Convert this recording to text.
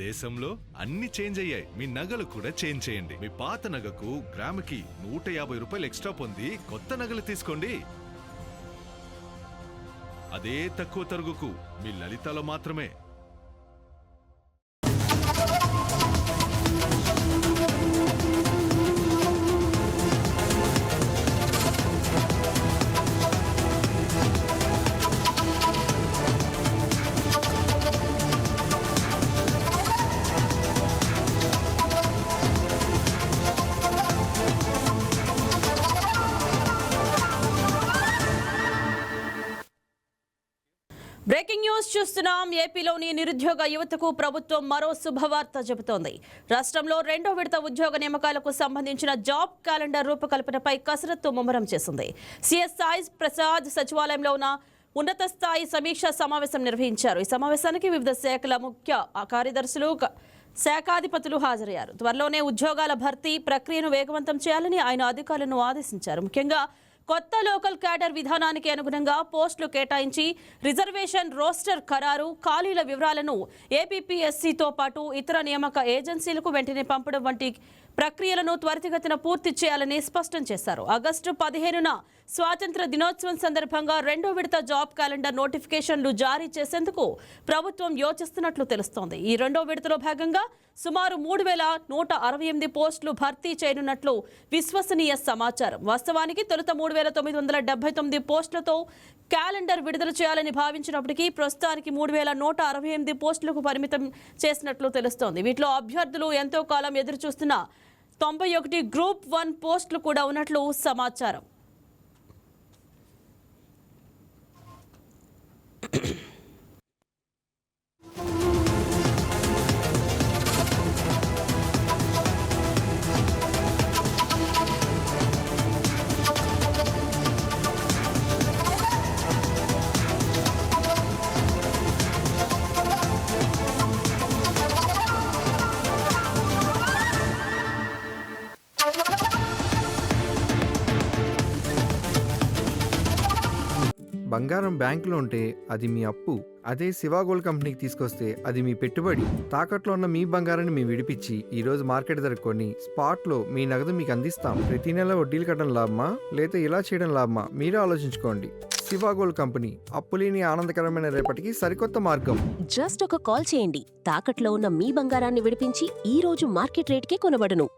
దేశంలో అన్ని చేంజ్ అయ్యాయి, మీ నగలు కూడా చేంజ్ చేయండి. మీ పాత నగకు గ్రాముకి 150 రూపాయలు ఎక్స్ట్రా పొంది కొత్త నగలు తీసుకోండి. అదే తక్కువ తరుగుకు మీ లలితలో మాత్రమే. బ్రేకింగ్ న్యూస్ చూస్తున్నాం. ఏపీలోని నిరుద్యోగ యువతకు ప్రభుత్వం మరో శుభవార్త చెబుతోంది. రాష్ట్రంలో 2వ విడత ఉద్యోగ నియామకాలకు సంబంధించిన జాబ్ క్యాలెండర్ రూపకల్పనపై కసరత్తు ముమ్మరం చేసింది. సీఎస్ సాయి ప్రసాద్ సచివాలయంలో ఉన్న ఉన్నత స్థాయి సమీక్షా సమావేశం నిర్వహించారు. ఈ సమావేశానికి వివిధ శాఖల ముఖ్య కార్యదర్శులు, శాఖాధిపతులు హాజరయ్యారు. త్వరలోనే ఉద్యోగాల భర్తీ ప్రక్రియను వేగవంతం చేయాలని ఆయన అధికారులను ఆదేశించారు. ముఖ్యంగా కొత్త లోకల్ క్యాడర్ విధానానికి అనుగుణంగా పోస్టులు కేటాయించి రిజర్వేషన్ రోస్టర్ ఖరారు, ఖాళీల వివరాలను ఏపీపీఎస్సీతో పాటు ఇతర నియామక ఏజెన్సీలకు వెంటనే పంపడం వంటి ప్రక్రియలను త్వరితగతిన పూర్తి చేయాలని స్పష్టం చేశారు. ఆగస్టు 15న స్వాతంత్ర దినోత్సవం సందర్భంగా 2వ విడత జాబ్ క్యాలెండర్ నోటిఫికేషన్లు జారీ చేసేందుకు ప్రభుత్వం యోచిస్తున్నట్లు తెలుస్తోంది. ఈ 2వ విడతలో భాగంగా సుమారు 3168 పోస్టులు భర్తీ చేయనున్నట్లు విశ్వసనీయ సమాచారం. వాస్తవానికి తొలుత 3979 పోస్టులతో క్యాలెండర్ విడుదల చేయాలని భావించినప్పటికీ ప్రస్తుతానికి 3168 పోస్టులకు పరిమితం చేసినట్లు తెలుస్తోంది. వీటిలో అభ్యర్థులు ఎంతో కాలం ఎదురుచూస్తున్న 91 గ్రూప్ 1 పోస్టులు కూడా ఉన్నట్లు సమాచారం. బంగారం బ్యాంకులో ఉంటే అది మీ అప్పు, అదే శివ గోల్డ్ కంపెనీకి తీసుకొస్తే అది మీ పెట్టుబడి. తాకట్లో ఉన్న మీ బంగారాన్ని మేము విడిపించి ఈ రోజు మార్కెట్ ధర కొని స్పాట్లో మీ నగదు మీకు అందిస్తాం. ప్రతి నెల వడ్డీలు కట్టడం లాభమా లేదా ఇలా చేయడం లాభమా మీరే ఆలోచించుకోండి. శివ గోల్డ్ కంపెనీ, అప్పులేని ఆనందకరమైన రేపటికి సరికొత్త మార్గం. జస్ట్ ఒక కాల్ చేయండి. తాకట్లో ఉన్న మీ బంగారాన్ని విడిపించి ఈ రోజు మార్కెట్ రేట్కే కొనబడును.